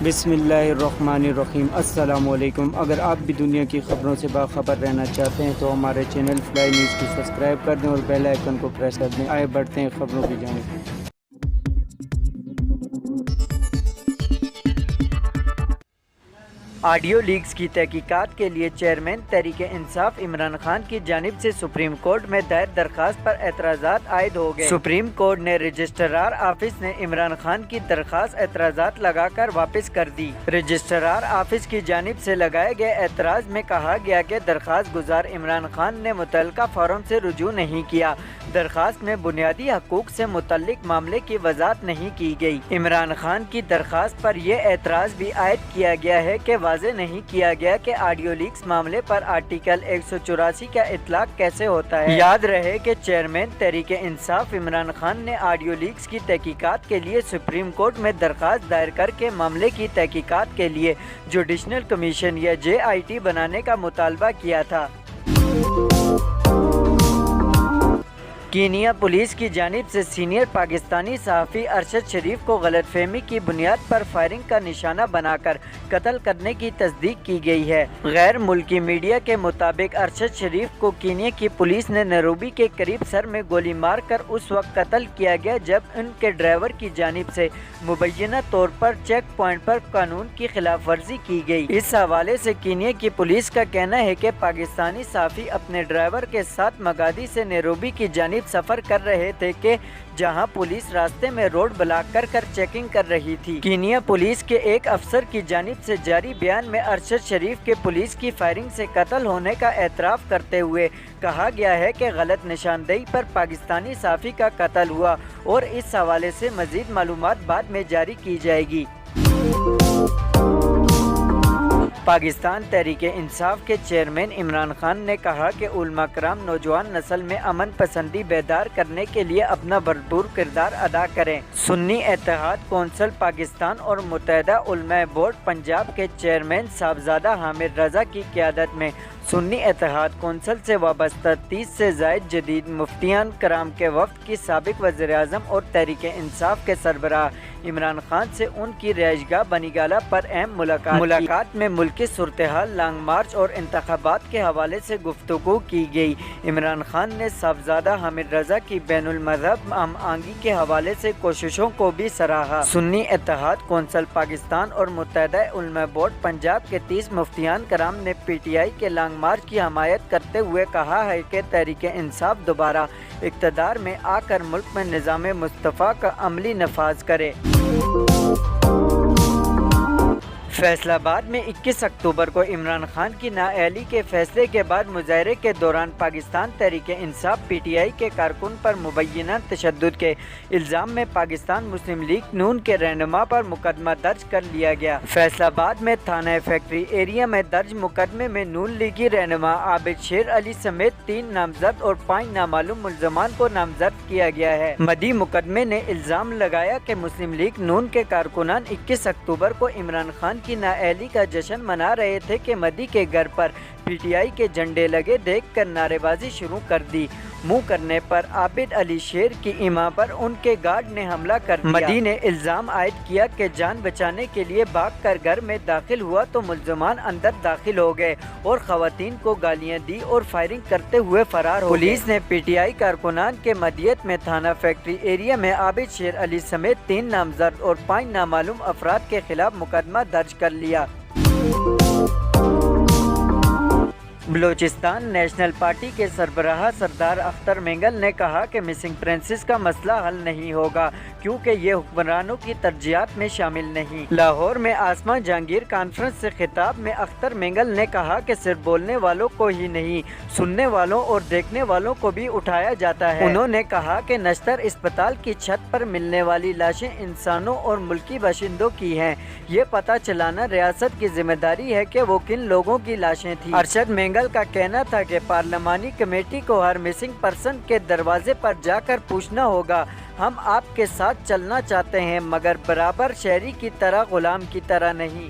بسم اللہ الرحمن الرحیم۔ السلام علیکم۔ اگر آپ بھی دنیا کی خبروں سے باخبر رہنا چاہتے ہیں تو ہمارے چینل فلائی نیوز کو سبسکرائب کر دیں اور بیل آئیکن کو پریس کر دیں۔ آئے بڑھتے ہیں خبروں کی جانب۔ آڈیو لیکس کی تحقیقات کے لیے چیئرمین تحریک انصاف عمران خان کی جانب سے سپریم کورٹ میں دائر درخواست پر اعتراضات عائد ہو گئے۔ سپریم کورٹ نے رجسٹرار آفس نے عمران خان کی درخواست اعتراضات لگا کر واپس کر دی۔ رجسٹرار آفس کی جانب سے لگائے گئے اعتراض میں کہا گیا کہ درخواست گزار عمران خان نے متعلقہ فارم سے رجوع نہیں کیا۔ درخواست میں بنیادی حقوق سے متعلق معاملے کی وضاحت نہیں کی گئی۔ عمران خان کی درخواست پر یہ اعتراض بھی عائد کیا گیا ہے کہ واضح نہیں کیا گیا کہ آڈیو لیکس معاملے پر آرٹیکل 184 کا اطلاق کیسے ہوتا ہے۔ یاد رہے کہ چیئرمین تحریک انصاف عمران خان نے آڈیو لیکس کی تحقیقات کے لیے سپریم کورٹ میں درخواست دائر کر کے معاملے کی تحقیقات کے لیے جوڈیشنل کمیشن یا JIT بنانے کا مطالبہ کیا تھا۔ کینیا پولیس کی جانب سے سینئر پاکستانی صحافی ارشد شریف کو غلط فہمی کی بنیاد پر فائرنگ کا نشانہ بنا کر قتل کرنے کی تصدیق کی گئی ہے۔ غیر ملکی میڈیا کے مطابق ارشد شریف کو کینیا کی پولیس نے نیروبی کے قریب سر میں گولی مار کر اس وقت قتل کیا گیا جب ان کے ڈرائیور کی جانب سے مبینہ طور پر چیک پوائنٹ پر قانون کی خلاف ورزی کی گئی۔ اس حوالے سے کینیا کی پولیس کا کہنا ہے کہ پاکستانی صحافی اپنے ڈرائیور کے ساتھ مگادی سے نیروبی کی جانب سفر کر رہے تھے کہ جہاں پولیس راستے میں روڈ بلاک کر چیکنگ کر رہی تھی۔ کینیا پولیس کے ایک افسر کی جانب سے جاری بیان میں ارشد شریف کے پولیس کی فائرنگ سے قتل ہونے کا اعتراف کرتے ہوئے کہا گیا ہے کہ غلط نشاندہی پر پاکستانی صحافی کا قتل ہوا اور اس حوالے سے مزید معلومات بعد میں جاری کی جائے گی۔ پاکستان تحریک انصاف کے چیئرمین عمران خان نے کہا کہ علماء کرام نوجوان نسل میں امن پسندی بیدار کرنے کے لیے اپنا بھرپور کردار ادا کریں۔ سنی اتحاد کونسل پاکستان اور متحدہ علماء بورڈ پنجاب کے چیئرمین صاحبزادہ حامد رضا کی قیادت میں سنی اتحاد کونسل سے وابستہ 30 سے زائد جدید مفتیان کرام کے وفد کی سابق وزیر اعظم اور تحریک انصاف کے سربراہ عمران خان سے ان کی رہائش گاہ بنیگالہ پر اہم ملاقات میں ملکی صورتحال، لانگ مارچ اور انتخابات کے حوالے سے گفتگو کی گئی۔ عمران خان نے صاحبزادہ حامد رضا کی بین المذہب ہم آہنگی کے حوالے سے کوششوں کو بھی سراہا۔ سنی اتحاد کونسل پاکستان اور متحدہ علماء بورڈ پنجاب کے 30 مفتیان کرام نے PTI کے لانگ مارچ کی حمایت کرتے ہوئے کہا ہے کہ تحریک انصاف دوبارہ اقتدار میں آ کر ملک میں نظام مصطفیٰ کا عملی نفاذ کرے۔ فیصل آباد میں 21 اکتوبر کو عمران خان کی نااہلی کے فیصلے کے بعد مظاہرے کے دوران پاکستان تحریک انصاف PTI کے کارکن پر مبینہ تشدد کے الزام میں پاکستان مسلم لیگ نون کے رہنما پر مقدمہ درج کر لیا گیا۔ فیصل آباد میں تھانہ فیکٹری ایریا میں درج مقدمے میں نون لیگی رہنما عابد شیر علی سمیت 3 نامزد اور 5 نامعلوم ملزمان کو نامزد کیا گیا ہے۔ مدی مقدمے نے الزام لگایا کہ مسلم لیگ نون کے کارکنان 21 اکتوبر کو عمران خان کی نااہلی کا جشن منا رہے تھے کہ مدی کے گھر پر PTI کے جھنڈے لگے دیکھ کر نعرے بازی شروع کر دی۔ منہ کرنے پر عابد علی شیر کی ایما پر ان کے گارڈ نے حملہ کر دیا۔ مدی نے الزام عائد کیا کہ جان بچانے کے لیے بھاگ کر گھر میں داخل ہوا تو ملزمان اندر داخل ہو گئے اور خواتین کو گالیاں دی اور فائرنگ کرتے ہوئے فرار ہو گئے۔ پولیس نے PTI کارکنان کے مدیت میں تھانہ فیکٹری ایریا میں عابد شیر علی سمیت 3 نامزد اور 5 نامعلوم افراد کے خلاف مقدمہ درج کر لیا۔ بلوچستان نیشنل پارٹی کے سربراہ سردار اختر مینگل نے کہا کہ مسنگ پرنسز کا مسئلہ حل نہیں ہوگا کیونکہ یہ حکمرانوں کی ترجیحات میں شامل نہیں۔ لاہور میں آسما جہانگیر کانفرنس سے خطاب میں اختر مینگل نے کہا کہ صرف بولنے والوں کو ہی نہیں، سننے والوں اور دیکھنے والوں کو بھی اٹھایا جاتا ہے۔ انہوں نے کہا کہ نشتر اسپتال کی چھت پر ملنے والی لاشیں انسانوں اور ملکی باشندوں کی ہیں، یہ پتہ چلانا ریاست کی ذمہ داری ہے کہ وہ کن لوگوں کی لاشیں تھیں۔ ارشد مینگل کا کہنا تھا کہ پارلیمانی کمیٹی کو ہر مسنگ پرسن کے دروازے پر جا کر پوچھنا ہوگا، ہم آپ کے ساتھ چلنا چاہتے ہیں مگر برابر شہری کی طرح، غلام کی طرح نہیں۔